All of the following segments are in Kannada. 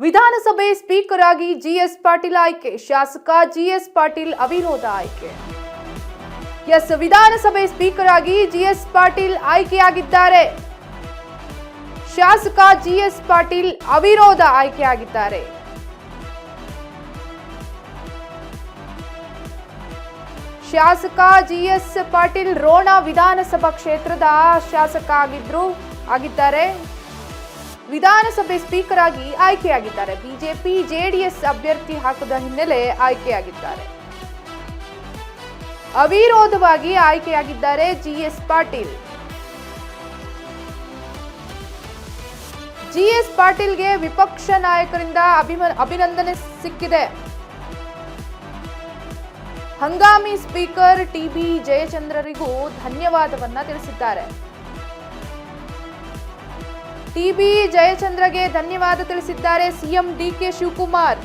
ವಿಧಾನಸಭೆ ಸ್ಪೀಕರ್ ಆಗಿ ಜಿಎಸ್ ಪಾಟೀಲ್ ಆಯ್ಕೆ. ಶಾಸಕ ಜಿಎಸ್ ಪಾಟೀಲ್ ಅವಿರೋಧ ಆಯ್ಕೆ. ವಿಧಾನಸಭೆ ಸ್ಪೀಕರ್ ಆಗಿ ಜಿಎಸ್ ಪಾಟೀಲ್ ಆಯ್ಕೆಯಾಗಿದ್ದಾರೆ. ಶಾಸಕ ಜಿಎಸ್ ಪಾಟೀಲ್ ಅವಿರೋಧ ಆಯ್ಕೆಯಾಗಿದ್ದಾರೆ. ಶಾಸಕ ಜಿಎಸ್ ಪಾಟೀಲ್ ರೋಣ ವಿಧಾನಸಭಾ ಕ್ಷೇತ್ರದ ಶಾಸಕ ಆಗಿದ್ದಾರೆ. ವಿಧಾನಸಭೆ ಸ್ಪೀಕರ್ ಆಗಿ ಆಯ್ಕೆಯಾಗಿದ್ದಾರೆ. ಬಿಜೆಪಿ ಜೆಡಿಎಸ್ ಅಭ್ಯರ್ಥಿ ಹಾಕದ ಹಿನ್ನೆಲೆ ಆಯ್ಕೆಯಾಗಿದ್ದಾರೆ. ಅವಿರೋಧವಾಗಿ ಆಯ್ಕೆಯಾಗಿದ್ದಾರೆ ಜಿಎಸ್ ಪಾಟೀಲ್. ಜಿಎಸ್ ಪಾಟೀಲ್ಗೆ ವಿಪಕ್ಷ ನಾಯಕರಿಂದ ಅಭಿನಂದನೆ ಸಿಕ್ಕಿದೆ. ಹಂಗಾಮಿ ಸ್ಪೀಕರ್ ಟಿಬಿ ಜಯಚಂದ್ರರಿಗೂ ಧನ್ಯವಾದವನ್ನ ತಿಳಿಸಿದ್ದಾರೆ. ಟಿಬಿ ಜಯಚಂದ್ರಗೆ ಧನ್ಯವಾದ ತಿಳಿಸಿದ್ದಾರೆ ಸಿಎಂ ಡಿಕೆ ಶಿವಕುಮಾರ್.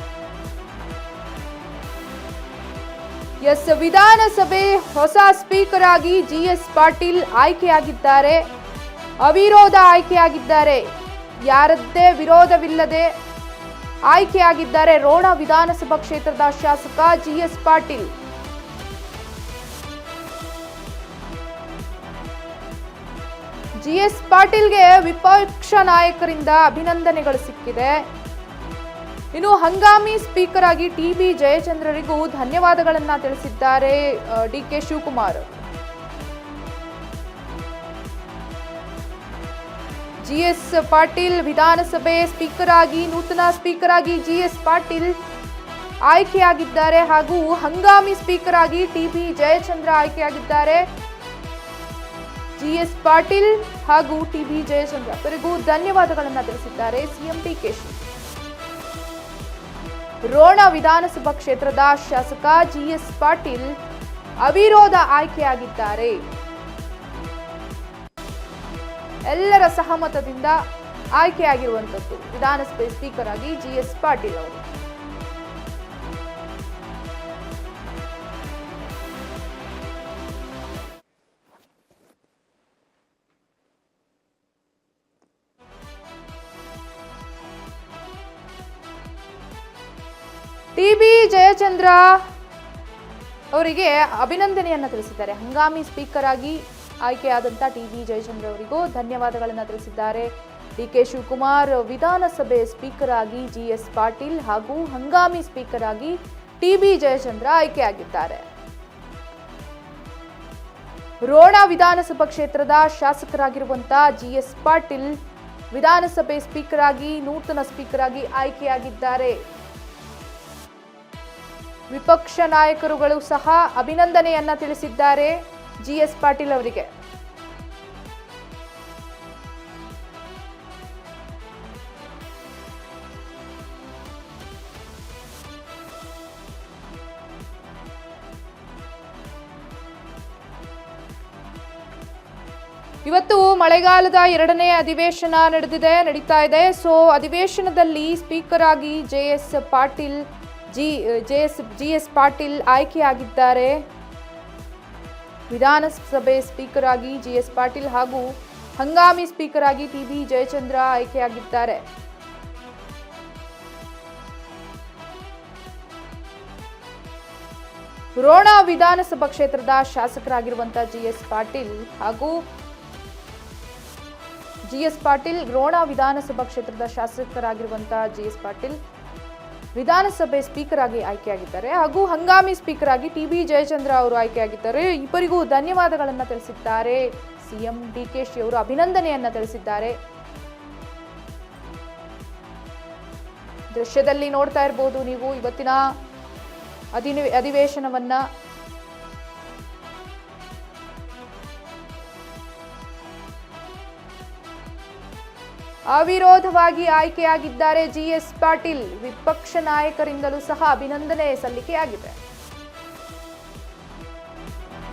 ವಿಧಾನಸಭೆ ಹೊಸ ಸ್ಪೀಕರ್ ಆಗಿ ಜಿಎಸ್ ಪಾಟೀಲ್ ಆಯ್ಕೆಯಾಗಿದ್ದಾರೆ. ಅವಿರೋಧ ಆಯ್ಕೆಯಾಗಿದ್ದಾರೆ. ಯಾರದ್ದೇ ವಿರೋಧವಿಲ್ಲದೆ ಆಯ್ಕೆಯಾಗಿದ್ದಾರೆ ರೋಣ ವಿಧಾನಸಭಾ ಕ್ಷೇತ್ರದ ಶಾಸಕ ಜಿಎಸ್ ಪಾಟೀಲ್. ಜಿಎಸ್ ಪಾಟೀಲ್ಗೆ ವಿಪಕ್ಷ ನಾಯಕರಿಂದ ಅಭಿನಂದನೆಗಳು ಸಿಕ್ಕಿದೆ. ಇನ್ನು ಹಂಗಾಮಿ ಸ್ಪೀಕರ್ ಆಗಿ ಟಿಬಿ ಜಯಚಂದ್ರರಿಗೂ ಧನ್ಯವಾದಗಳನ್ನ ತಿಳಿಸಿದ್ದಾರೆ ಡಿಕೆ ಶಿವಕುಮಾರ್. ಜಿಎಸ್ ಪಾಟೀಲ್ ವಿಧಾನಸಭೆ ಸ್ಪೀಕರ್ ಆಗಿ ನೂತನ ಸ್ಪೀಕರ್ ಆಗಿ ಜಿಎಸ್ ಪಾಟೀಲ್ ಆಯ್ಕೆಯಾಗಿದ್ದಾರೆ ಹಾಗೂ ಹಂಗಾಮಿ ಸ್ಪೀಕರ್ ಆಗಿ ಟಿಬಿ ಜಯಚಂದ್ರ ಆಯ್ಕೆಯಾಗಿದ್ದಾರೆ. ಜಿಎಸ್ ಪಾಟೀಲ್ ಹಾಗೂ ಟಿಬಿ ಜಯಚಂದ್ರ ಅವರಿಗೂ ಧನ್ಯವಾದಗಳನ್ನು ತಿಳಿಸಿದ್ದಾರೆ ಸಿಎಂ ಡಿಕೆ ರೋಣ ವಿಧಾನಸಭಾ ಕ್ಷೇತ್ರದ ಶಾಸಕ ಜಿಎಸ್ ಪಾಟೀಲ್ ಅವಿರೋಧ ಆಯ್ಕೆಯಾಗಿದ್ದಾರೆ. ಎಲ್ಲರ ಸಹಮತದಿಂದ ಆಯ್ಕೆಯಾಗಿರುವಂತದ್ದು ವಿಧಾನಸಭೆ ಸ್ಪೀಕರ್ ಆಗಿ ಜಿಎಸ್ ಪಾಟೀಲ್ ಅವರು. ಟಿಬಿ ಜಯಚಂದ್ರ ಅವರಿಗೆ ಅಭಿನಂದನೆಯನ್ನ ತಿಳಿಸಿದ್ದಾರೆ. ಹಂಗಾಮಿ ಸ್ಪೀಕರ್ ಆಗಿ ಆಯ್ಕೆಯಾದಂತ ಟಿಬಿ ಜಯಚಂದ್ರ ಅವರಿಗೂ ಧನ್ಯವಾದಗಳನ್ನು ತಿಳಿಸಿದ್ದಾರೆ ಡಿಕೆ ಶಿವಕುಮಾರ್. ವಿಧಾನಸಭೆ ಸ್ಪೀಕರ್ ಆಗಿ ಜಿಎಸ್ ಪಾಟೀಲ್ ಹಾಗೂ ಹಂಗಾಮಿ ಸ್ಪೀಕರ್ ಆಗಿ ಟಿಬಿ ಜಯಚಂದ್ರ ಆಯ್ಕೆಯಾಗಿದ್ದಾರೆ. ರೋಣ ವಿಧಾನಸಭಾ ಕ್ಷೇತ್ರದ ಶಾಸಕರಾಗಿರುವಂತಹ ಜಿಎಸ್ ಪಾಟೀಲ್ ವಿಧಾನಸಭೆ ಸ್ಪೀಕರ್ ಆಗಿ ನೂತನ ಸ್ಪೀಕರ್ ಆಗಿ ಆಯ್ಕೆಯಾಗಿದ್ದಾರೆ. ವಿಪಕ್ಷ ನಾಯಕರುಗಳು ಸಹ ಅಭಿನಂದನೆಯನ್ನ ತಿಳಿಸಿದ್ದಾರೆ ಜಿಎಸ್ ಪಾಟೀಲ್ ಅವರಿಗೆ. ಇವತ್ತು ಮಳೆಗಾಲದ 2ನೇ ಅಧಿವೇಶನ ನಡೀತಾ ಇದೆ. ಅಧಿವೇಶನದಲ್ಲಿ ಸ್ಪೀಕರ್ ಆಗಿ ಜಿಎಸ್ ಪಾಟೀಲ್ ಆಯ್ಕೆಯಾಗಿದ್ದಾರೆ. ವಿಧಾನಸಭೆ ಸ್ಪೀಕರ್ ಆಗಿ ಜಿಎಸ್ ಪಾಟೀಲ್ ಹಾಗೂ ಹಂಗಾಮಿ ಸ್ಪೀಕರ್ ಆಗಿ ಟಿಬಿ ಜಯಚಂದ್ರ ಆಯ್ಕೆಯಾಗಿದ್ದಾರೆ. ರೋಣ ವಿಧಾನಸಭಾ ಕ್ಷೇತ್ರದ ಶಾಸಕರಾಗಿರುವಂತಹ ಜಿಎಸ್ ಪಾಟೀಲ್ ರೋಣ ವಿಧಾನಸಭಾ ಕ್ಷೇತ್ರದ ಶಾಸಕರಾಗಿರುವಂತಹ ಜಿಎಸ್ ಪಾಟೀಲ್ ವಿಧಾನಸಭೆ ಸ್ಪೀಕರ್ ಆಗಿ ಆಯ್ಕೆಯಾಗಿದ್ದಾರೆ ಹಾಗೂ ಹಂಗಾಮಿ ಸ್ಪೀಕರ್ ಆಗಿ ಟಿಬಿ ಜಯಚಂದ್ರ ಅವರು ಆಯ್ಕೆಯಾಗಿದ್ದಾರೆ. ಇಬ್ಬರಿಗೂ ಧನ್ಯವಾದಗಳನ್ನು ತಿಳಿಸಿದ್ದಾರೆ ಸಿಎಂ ಡಿಕೆ ಅವರು ಅಭಿನಂದನೆಯನ್ನ ತಿಳಿಸಿದ್ದಾರೆ. ದೃಶ್ಯದಲ್ಲಿ ನೋಡ್ತಾ ಇರಬಹುದು ನೀವು ಇವತ್ತಿನ ಅಧಿವೇಶನವನ್ನ. ಅವಿರೋಧವಾಗಿ ಆಯ್ಕೆಯಾಗಿದ್ದಾರೆ ಜಿಎಸ್ ಪಾಟೀಲ್. ವಿಪಕ್ಷ ನಾಯಕರಿಂದಲೂ ಸಹ ಅಭಿನಂದನೆ ಸಲ್ಲಿಕೆಯಾಗಿದೆ.